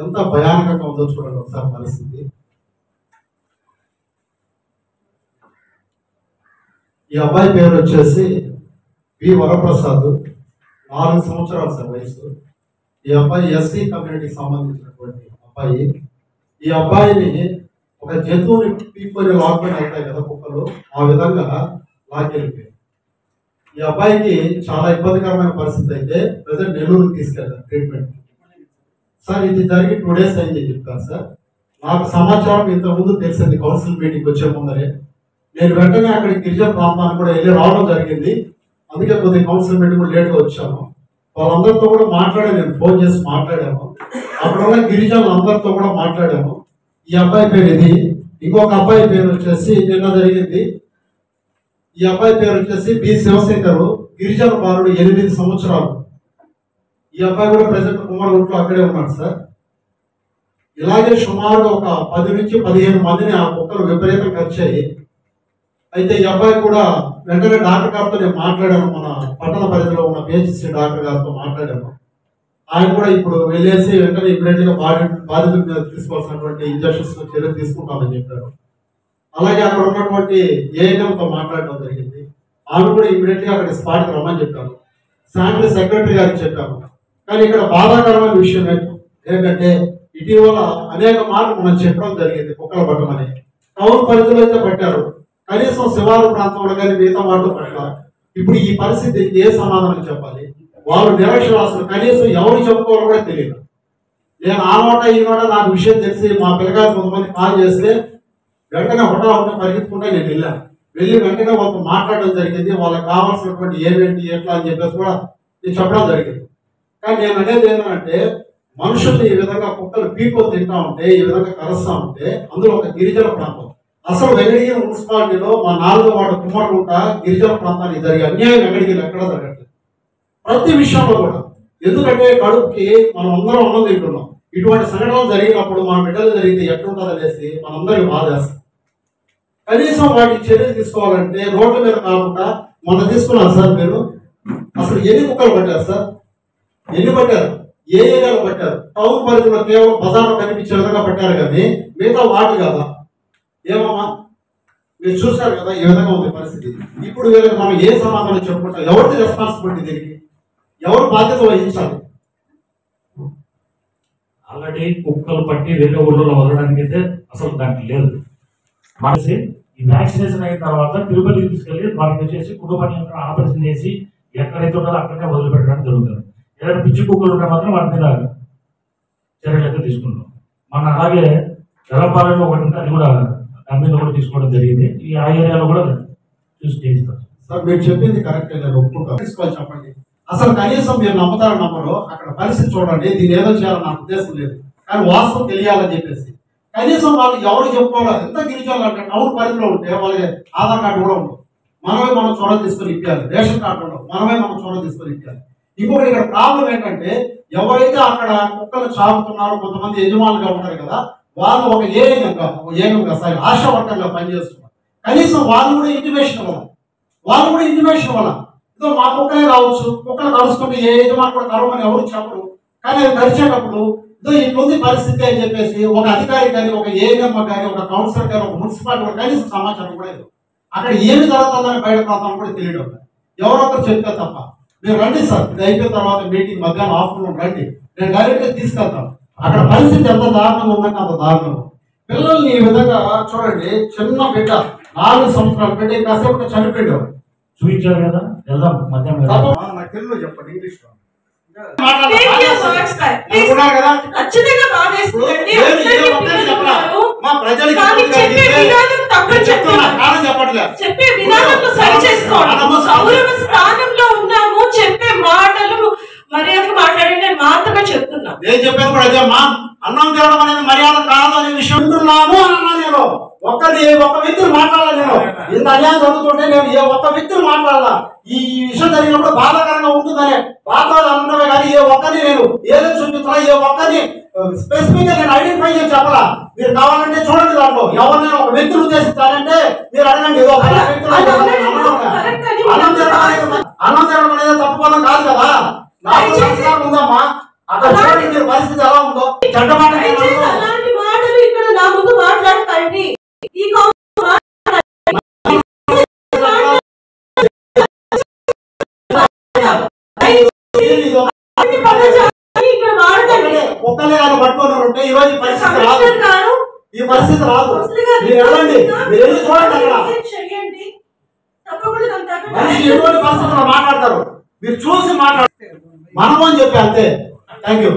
ఎంత భయానకంగా ఉందో చూడండి ఒకసారి పరిస్థితి. ఈ అబ్బాయి పేరు వచ్చేసి వి వరప్రసాద్, 4 సంవత్సరాలు సార్ వయసు. ఈ అబ్బాయి ఎస్సీ కమ్యూనిటీకి సంబంధించినటువంటి అబ్బాయి. ఈ అబ్బాయిని ఒక జంతువుని పీక్కొని లాక్కొని అవుతాయి కదా కుక్కలు, ఆ విధంగా లాక్కెళ్ళిపోయాయి. ఈ అబ్బాయికి చాలా ఇబ్బందికరమైన పరిస్థితి అయితే ప్రజెంట్ నెల్లూరుకి తీసుకెళ్ళారు ట్రీట్మెంట్. సార్ ఇది జరిగి 2 days అయింది చెప్తాను సార్. నాకు సమాచారం ఇంతకుముందు తెలిసింది కౌన్సిల్ మీటింగ్ వచ్చే ముందరే. నేను వెంటనే అక్కడికి గిరిజన ప్రాంతానికి కూడా వెళ్ళి రావడం జరిగింది. అందుకే కొద్దిగా కౌన్సిల్ మీటింగ్ కూడా లేట్గా వచ్చాను. వాళ్ళందరితో కూడా మాట్లాడాను, నేను ఫోన్ చేసి మాట్లాడాను. అప్పుడున్న గిరిజనులు అందరితో కూడా మాట్లాడాను. ఈ అబ్బాయి పేరు ఇది. ఇంకొక అబ్బాయి పేరు వచ్చేసి నిన్న జరిగింది. ఈ అబ్బాయి పేరు వచ్చేసి బి శివశంకర్, గిరిజన బాలుడు, 8 సంవత్సరాలు. ఈ అబ్బాయి కూడా ప్రజెంట్ కుమారగుంట్లో అక్కడే ఉన్నాడు సార్. ఇలాగే సుమారుగా ఒక 10 నుంచి 15 మందిని ఆ కుక్కలు విపరీతం ఖర్చాయి. అయితే ఈ అబ్బాయి కూడా వెంటనే డాక్టర్ గారితో నేను మాట్లాడాను, మన పట్టణ పరిధిలో ఉన్న పిహెచ్సి డాక్టర్ గారితో మాట్లాడాను. ఆయన కూడా ఇప్పుడు వెళ్ళేసి వెంటనే ఇమీడియట్ గా బాధితుల మీద తీసుకోవాల్సినటువంటి ఇంజక్షన్స్ చర్యలు తీసుకుంటామని చెప్పారు. అలాగే అక్కడ ఉన్నటువంటి ఏఎన్ఎంతో మాట్లాడడం జరిగింది. ఆమె కూడా ఇమీడియట్ గా అక్కడ స్పాట్కి రమ్మని చెప్పాను. శానిటరీ సెక్రటరీ గారికి చెప్పాము. కానీ ఇక్కడ బాధాకరమైన విషయం ఏంటంటే ఇటీవల అనేక మార్లు మనం చెప్పడం జరిగింది కుక్కల పట్టమని. టౌన్ పరిధిలో అయితే పట్టారు, కనీసం శివారు ప్రాంతంలో కానీ మిగతా వాటిలో పట్టారు. ఇప్పుడు ఈ పరిస్థితికి ఏ సమాధానం చెప్పాలి? వాళ్ళు నిరక్షరాస్తులు, కనీసం ఎవరు చెప్పుకోవాలో కూడా తెలియదు. నేను ఆ నోట ఈ నోట నాకు విషయం తెలిసి మా పిల్లగారు కొంతమంది కాల్ చేస్తే వెంటనే హుటాహుటిన పరిగెత్తుకుంటే నేను వెళ్ళి వెంటనే వాళ్ళతో మాట్లాడడం జరిగింది. వాళ్ళకి కావాల్సినటువంటి ఏమేంటి ఎట్లా అని చెప్పేసి కూడా నేను చెప్పడం జరిగింది. కానీ నేను అనేది ఏంటంటే మనుషులు ఈ విధంగా కుక్కలు పీకో తింటా ఉంటే, ఈ విధంగా కలుస్తా ఉంటే, అందులో ఒక గిరిజన ప్రాంతం, అసలు వెంకటగిరి మున్సిపాలిటీలో మా 4వ వార్డు కుమ్మరగుంట గిరిజన ప్రాంతానికి జరిగే అన్యాయం వెంకటగిరి ఎక్కడా జరగట్లేదు ప్రతి విషయంలో కూడా. ఎందుకంటే కడుపుకి మనం అందరం అన్నం తింటున్నాం. ఇటువంటి సంఘటనలు జరిగినప్పుడు మన బిడ్డలు జరిగితే ఎట్లుంటుంది అనేసి మనందరికీ బాధ వేస్తాం. కనీసం వాటికి చర్యలు తీసుకోవాలంటే రోడ్ల మీద కాకుండా మొన్న తీసుకున్నారు సార్ మీరు. అసలు ఎన్ని కుక్కలు పట్టారు సార్? ఎన్ని పట్టారు? ఏ ఏరియాలో పట్టారు? టౌన్ పరిధిలో కేవలం బజార్లో కనిపించే విధంగా పట్టారు కానీ మిగతా వాటి కదా. ఏమమ్మా మీరు చూశారు కదా ఈ విధంగా ఉంది పరిస్థితి. ఇప్పుడు వీళ్ళకి మనం ఏ సమాధానం చెప్పుకుంటాం? ఎవరిది రెస్పాన్సిబిలిటీ? దీనికి ఎవరు బాధ్యత వహించాలి? ఆల్రెడీ కుక్కలు పట్టి వేరే ఊళ్ళో వదలడానికి అయితే అసలు దానికి లేదు. మనసి ఈ వ్యాక్సినేషన్ అయిన తర్వాత తిరుపతికి తీసుకెళ్లి వాళ్ళకి వచ్చేసి కుటుంబ నియంత్రణ ఆపరేషన్ చేసి ఎక్కడైతే ఉన్నారో అక్కడనే వదిలిపెట్టడానికి జరుగుతుంది. ఏదైనా పిచ్చి కుక్కలు ఉంటే మాత్రం వాటి మీద చర్యలు అయితే తీసుకుంటాం. మన అలాగే జలపాలలో ఒకటి ఉంటే అది కూడా దాని మీద కూడా తీసుకోవడం జరిగింది. ఈ ఆ ఏరియాలో కూడా చూసి చేయిస్తారు. సార్ మీరు చెప్పింది కరెక్ట్, నేను ఒప్పుకుంటాను. తీసుకోవాలి చెప్పండి. అసలు కనీసం మీరు నమ్ముతారో నమ్మరో అక్కడ పరిస్థితి చూడండి. దీన్ని ఏదో చేయాలని నాకు ఉద్దేశం లేదు, కానీ వాస్తవం తెలియాలని చెప్పేసి కనీసం వాళ్ళు ఎవరు చెప్పుకోవాలి. ఎంత గిరిజనులు అంటే టౌన్ పరిధిలో ఉంటే వాళ్ళకి ఆధార్ కార్డు కూడా ఉండవు. మనమే మనం చొరవ తీసుకొని ఇప్పాలి. రేషన్ కార్డు ఉండవు, మనమే మనం చొరవ తీసుకొని ఇప్పాలి. ఇంకొకటి ఇక్కడ ప్రాబ్లం ఏంటంటే ఎవరైతే అక్కడ కుక్కలు చాపుతున్నారో కొంతమంది యజమానులుగా ఉంటారు కదా, వాళ్ళు ఒక ఏఎంగా సార్ ఆశా వర్గంగా పనిచేస్తున్నారు. కనీసం వాళ్ళు కూడా ఇంటిమేషన్ ఇవ్వాలి. ఇదో మా కుక్కలే రావచ్చు, కుక్కలు కలుసుకుంటే ఏ యజమాని కూడా కలవమని ఎవరు చెప్పరు. కానీ అది కలిసేటప్పుడు ఇదో ఇట్లుంది పరిస్థితి అని చెప్పేసి ఒక అధికారి కానీ, ఒక ఏఎంఎం కానీ, ఒక కౌన్సిలర్ కానీ, ఒక మున్సిపాలిటీ కూడా కనీసం సమాచారం కూడా లేదు. అక్కడ ఏమి జరుగుతుందని బయట ప్రాంతాలు కూడా తెలియడం ఎవరో ఒకరు చెప్తే తప్ప. మీరు రండి సార్, ఇది అయిపోయిన తర్వాత మీటింగ్ మధ్యాహ్నం ఆఫ్టర్నూన్ రండి, నేను డైరెక్ట్గా తీసుకెళ్తాను. అక్కడ పరిస్థితి ఎంత దారుణంగా ఉందంటే అంత దారుణం. పిల్లల్ని ఈ విధంగా చూడండి, చిన్న బిడ్డ 4 సంవత్సరాల బిడ్డ కాసేపు చనిపోయాడు. చూపించారు కదా, వెళ్దాం మధ్యాహ్నం. నాకు తెలుగు చెప్పండి, ఇంగ్లీష్ లో చెప్పే విధానంలో సరి చేసుకోండి. గౌరవ స్థానంలో ఉన్నాము, చెప్పే మాటలు మర్యాదగా మాట్లాడి నేను మాత్రమే చెప్తున్నా. నేను చెప్పాను కూడా అదే మా అన్నం తినడం అనేది మర్యాద కాదు అనే విషయం వింటున్నాము అన్నా. నేను ఒక్క వ్యక్తిని మాట్లాడాలి. నేను ఇంత అన్యాయం జరుగుతుంటే నేను ఒక్క వ్యక్తిని మాట్లాడాలా? ఈ విషయం జరిగినప్పుడు బాధాకరంగా ఉంటుందనే బాధలు అన్నమే కానీ ఏ ఒక్కరిని నేను ఏదో చూపించాలా, ఏ ఒక్కరిని స్పెసిఫిక్ గా నేను ఐడెంటిఫై చేసి చెప్పాలా? మీరు కావాలంటే చూడండి, దాంట్లో ఎవరినైనా ఒక వ్యక్తిని ఉద్దేశించాలంటే మీరు అడగండి. అన్నం తినడం అనేది తప్పుకోవడం కాదు కదా. నాకు ఉందమ్మా, అక్కడ చూడండి మీరు పరిస్థితి ఎలా ఉందో. చెడ్డ మాట అలాంటి మాటలు ఇక్కడ నా ముందు మాట్లాడకండి. ఈ ఒక్కలే కానీ పట్టుకొని ఉంటే ఈ రోజు పరిస్థితి రాదు. ఈ పరిస్థితి రాదు. మీరు వెళ్ళండి, మీరు వెళ్ళి చూడండి అక్కడ మనిషి ఎటువంటి పరిస్థితుల్లో మాట్లాడతారు మీరు చూసి మాట్లాడతారు. మనం అని చెప్పి అంతే. Thank you.